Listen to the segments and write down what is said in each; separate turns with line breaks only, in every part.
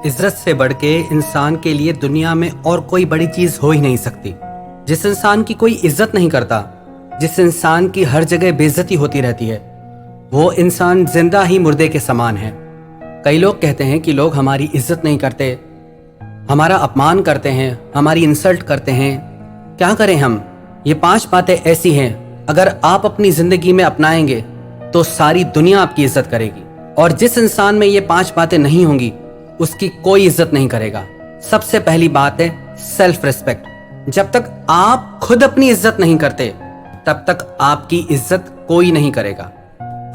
इज्जत से बढ़ के इंसान के लिए दुनिया में और कोई बड़ी चीज हो ही नहीं सकती। जिस इंसान की कोई इज्जत नहीं करता, जिस इंसान की हर जगह बेइज्जती होती रहती है, वो इंसान जिंदा ही मुर्दे के समान है। कई लोग कहते हैं कि लोग हमारी इज्जत नहीं करते, हमारा अपमान करते हैं, हमारी इंसल्ट करते हैं। क्या करें हम? ये 5 बातें ऐसी हैं, अगर आप अपनी जिंदगी में अपनाएंगे तो सारी दुनिया आपकी इज्जत करेगी। और जिस इंसान में ये 5 बातें नहीं होंगी उसकी कोई इज्जत नहीं करेगा। सबसे पहली बात है सेल्फ रिस्पेक्ट। जब तक आप खुद अपनी इज्जत नहीं करते तब तक आपकी इज्जत कोई नहीं करेगा।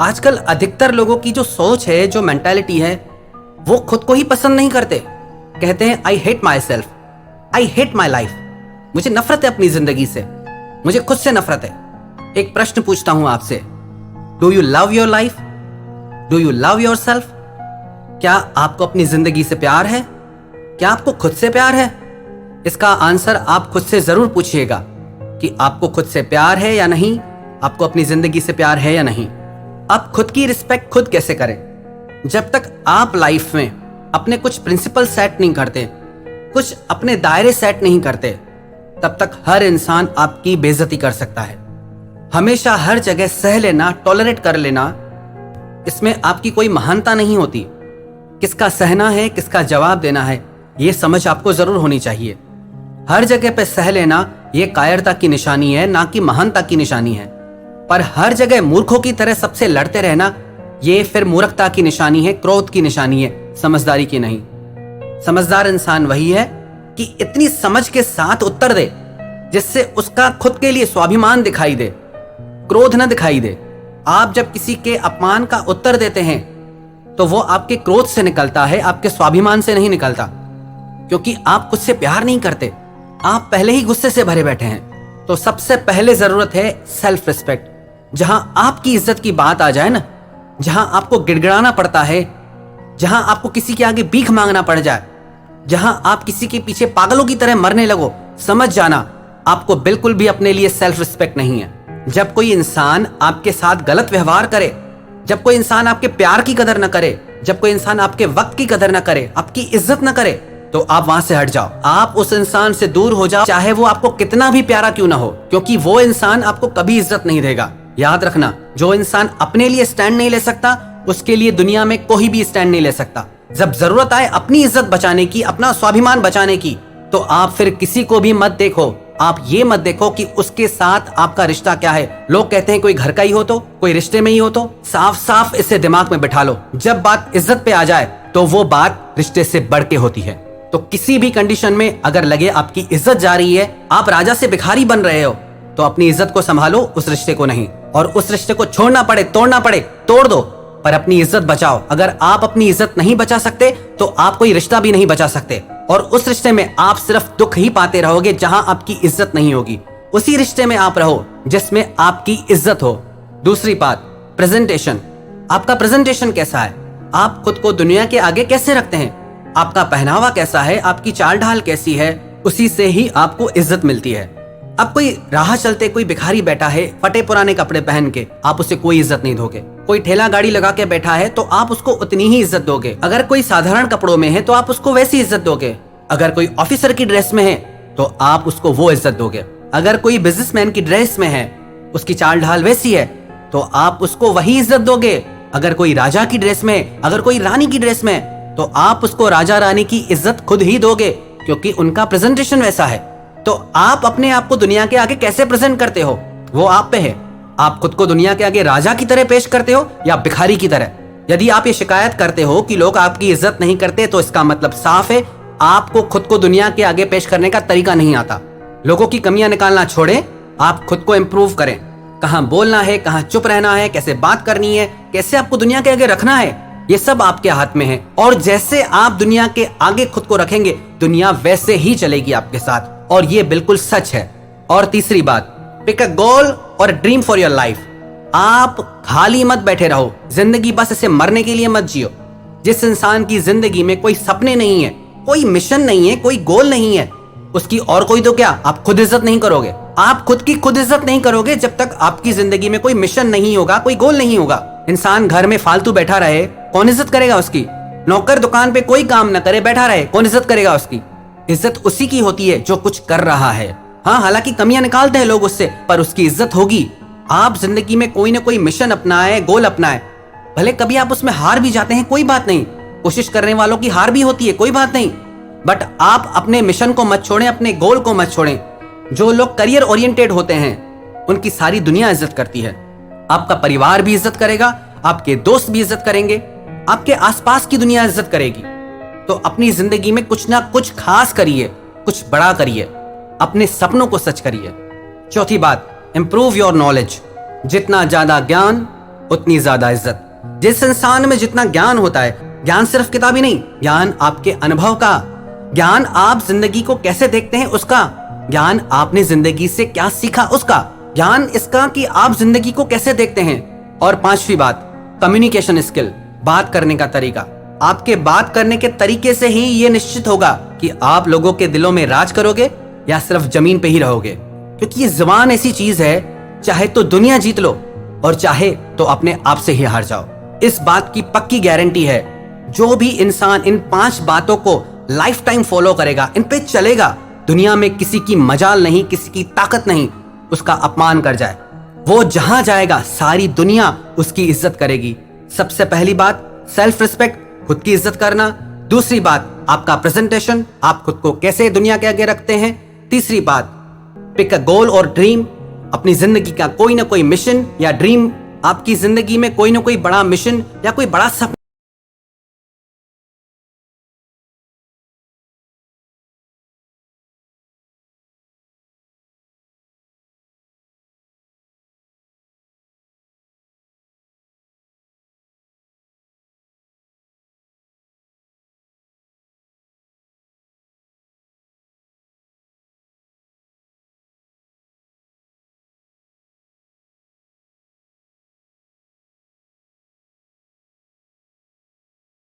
आजकल अधिकतर लोगों की जो सोच है, जो मेंटालिटी है, वो खुद को ही पसंद नहीं करते। कहते हैं I hate my self, I hate my life. मुझे नफरत है अपनी जिंदगी से, मुझे खुद से नफरत है। एक प्रश्न पूछता हूं आपसे, do you love your life? Do you love your self? क्या आपको अपनी जिंदगी से प्यार है? क्या आपको खुद से प्यार है? इसका आंसर आप खुद से जरूर पूछिएगा कि आपको खुद से प्यार है या नहीं, आपको अपनी जिंदगी से प्यार है या नहीं। आप खुद की रिस्पेक्ट खुद कैसे करें? जब तक आप लाइफ में अपने कुछ प्रिंसिपल सेट नहीं करते, कुछ अपने दायरे सेट नहीं करते, तब तक हर इंसान आपकी बेइज्जती कर सकता है। हमेशा हर जगह सह लेना, टॉलरेट कर लेना, इसमें आपकी कोई महानता नहीं होती। किसका सहना है, किसका जवाब देना है, यह समझ आपको जरूर होनी चाहिए। हर जगह पे सह लेना यह कायरता की निशानी है, ना कि महानता की निशानी है। पर हर जगह मूर्खों की तरह सबसे लड़ते रहना, यह फिर मूर्खता की निशानी है, क्रोध की निशानी है, समझदारी की नहीं। समझदार इंसान वही है कि इतनी समझ के साथ उत्तर दे जिससे उसका खुद के लिए स्वाभिमान दिखाई दे, क्रोध न दिखाई दे। आप जब किसी के अपमान का उत्तर देते हैं तो वो आपके क्रोध से निकलता है, आपके स्वाभिमान से नहीं निकलता, क्योंकि आप खुद से प्यार नहीं करते, आप पहले ही गुस्से से भरे बैठे हैं। तो सबसे पहले जरूरत है सेल्फ रिस्पेक्ट। जहां आपकी इज्जत की बात आ जाए ना, जहां आपको गिड़गिड़ाना पड़ता है, जहां आपको किसी के आगे भीख मांगना पड़ जाए, जहां आप किसी के पीछे पागलों की तरह मरने लगो, समझ जाना आपको बिल्कुल भी अपने लिए सेल्फ रिस्पेक्ट नहीं है। जब कोई इंसान आपके साथ गलत व्यवहार करे, जब कोई इंसान आपके प्यार की कदर न करे, जब कोई इंसान आपके वक्त की कदर न करे, आपकी इज्जत न करे, तो आप वहां से हट जाओ। आप उस इंसान से दूर हो जाओ, चाहे वो आपको कितना भी प्यारा क्यों ना हो, क्योंकि वो इंसान आपको कभी इज्जत नहीं देगा। याद रखना, जो इंसान अपने लिए स्टैंड नहीं ले सकता, उसके लिए दुनिया में कोई भी स्टैंड नहीं ले सकता। जब जरूरत आए अपनी इज्जत बचाने की, अपना स्वाभिमान बचाने की, तो आप फिर किसी को भी मत देखो। आप ये मत देखो कि उसके साथ आपका रिश्ता क्या है। लोग कहते हैं कोई घर का ही हो तो, कोई रिश्ते में ही हो तो। साफ साफ इसे दिमाग में बिठा लो, जब बात इज्जत पे आ जाए तो वो बात रिश्ते से बढ़ के होती है। तो किसी भी कंडीशन में अगर लगे आपकी इज्जत जा रही है, आप राजा से भिखारी बन रहे हो, तो अपनी इज्जत को संभालो, उस रिश्ते को नहीं। और उस रिश्ते को छोड़ना पड़े, तोड़ना पड़े, तोड़ दो, पर अपनी इज्जत बचाओ। अगर आप अपनी इज्जत नहीं बचा सकते तो आप कोई रिश्ता भी नहीं बचा सकते, और उस रिश्ते में आप सिर्फ दुख ही पाते रहोगे जहां आपकी इज्जत नहीं होगी। उसी रिश्ते में आप रहो जिसमें आपकी इज्जत हो। दूसरी बात, प्रेजेंटेशन। आपका प्रेजेंटेशन कैसा है? आप खुद को दुनिया के आगे कैसे रखते हैं? आपका पहनावा कैसा है? आपकी चाल ढाल कैसी है? उसी से ही आपको इज्जत मिलती है। अब कोई राह चलते कोई भिखारी बैठा है फटे पुराने कपड़े पहन के, आप उसे कोई इज्जत नहीं दोगे। कोई ठेला गाड़ी लगा के बैठा है तो आप उसको उतनी ही इज्जत दोगे। अगर कोई साधारण कपड़ों में है तो आप उसको वैसी इज्जत दोगे। अगर कोई ऑफिसर की ड्रेस में है तो आप उसको वो इज्जत दोगे। अगर कोई बिजनेसमैन की ड्रेस में है, उसकी चाल ढाल वैसी है, तो आप उसको वही इज्जत दोगे। अगर कोई राजा की ड्रेस में, अगर कोई रानी की ड्रेस में, तो आप उसको राजा रानी की इज्जत खुद ही दोगे, क्योंकि उनका प्रेजेंटेशन वैसा है। तो आप अपने आप को दुनिया के आगे कैसे प्रेजेंट करते हो, वो आप पे है। आप खुद को दुनिया के आगे राजा की तरह पेश करते हो या भिखारी की तरह? यदि आप ये शिकायत करते हो कि लोग आपकी इज्जत नहीं करते, तो इसका मतलब साफ है, आपको खुद को दुनिया के आगे पेश करने का तरीका नहीं आता। लोगों की कमियां निकालना छोड़ें, आप खुद को इंप्रूव करें। कहां बोलना है, कहां चुप रहना है, कैसे बात करनी है, कैसे आपको दुनिया के आगे रखना है, ये सब आपके हाथ में है। और जैसे आप दुनिया के आगे खुद को रखेंगे, दुनिया वैसे ही चलेगी आपके साथ, और ये बिल्कुल सच है। और तीसरी बात, पिक अ गोल और ड्रीम फॉर योर लाइफ। आप खाली मत बैठे रहो, जिंदगी बस इसे मरने के लिए मत जियो। जिस इंसान की जिंदगी में कोई सपने नहीं है, कोई मिशन नहीं है, कोई गोल नहीं है, उसकी और कोई तो क्या, आप खुद इज्जत नहीं करोगे। आप खुद की खुद इज्जत नहीं करोगे जब तक आपकी जिंदगी में कोई मिशन नहीं होगा, कोई गोल नहीं होगा। इंसान घर में फालतू बैठा रहे, कौन इज्जत करेगा उसकी? नौकर दुकान पे कोई काम ना करे, बैठा रहे, कौन इज्जत करेगा उसकी? इज्जत उसी की होती है जो कुछ कर रहा है। हाँ, हालांकि कमियां निकालते हैं लोग उससे, पर उसकी इज्जत होगी। आप जिंदगी में कोई ना कोई मिशन अपनाए, गोल अपनाए, भले कभी आप उसमें हार भी जाते हैं, कोई बात नहीं। कोशिश करने वालों की हार भी होती है, कोई बात नहीं। बट आप अपने मिशन को मत छोड़ें, अपने गोल को मत छोड़ें। जो लोग करियर ओरिएंटेड होते हैं उनकी सारी दुनिया इज्जत करती है। आपका परिवार भी इज्जत करेगा, आपके दोस्त भी इज्जत करेंगे, आपके आसपास की दुनिया इज्जत करेगी। तो अपनी जिंदगी में कुछ ना कुछ खास करिए, कुछ बड़ा करिए, अपने सपनों को सच करिए। चौथी बात, इंप्रूव योर नॉलेज। जितना ज्यादा ज्ञान उतनी ज्यादा इज्जत। जिस इंसान में जितना ज्ञान होता है, ज्ञान सिर्फ किताबी नहीं, ज्ञान आपके अनुभव का, ज्ञान आप जिंदगी को कैसे देखते हैं उसका, ज्ञान आपने जिंदगी से क्या सीखा उसका, ज्ञान इसका कि आप जिंदगी को कैसे देखते हैं। और पांचवी बात, कम्युनिकेशन स्किल, बात करने का तरीका। आपके बात करने के तरीके से ही ये निश्चित होगा कि आप लोगों के दिलों में राज करोगे या सिर्फ जमीन पे ही रहोगे। क्योंकि ये जुबान ऐसी चीज है, चाहे तो दुनिया जीत लो और चाहे तो अपने आप से ही हार जाओ। इस बात की पक्की गारंटी है, जो भी इंसान इन 5 बातों को लाइफ टाइम फॉलो करेगा, इन पे चलेगा, दुनिया में किसी की मजाल नहीं, किसी की ताकत नहीं उसका अपमान कर जाए। वो जहां जाएगा सारी दुनिया उसकी इज्जत करेगी। सबसे पहली बात, सेल्फ रिस्पेक्ट, खुद की इज्जत करना। दूसरी बात, आपका प्रेजेंटेशन, आप खुद को कैसे दुनिया के आगे रखते हैं। तीसरी बात, पिक अ गोल और ड्रीम, अपनी जिंदगी का कोई ना कोई मिशन या ड्रीम, आपकी जिंदगी में कोई ना कोई बड़ा मिशन या कोई बड़ा सपना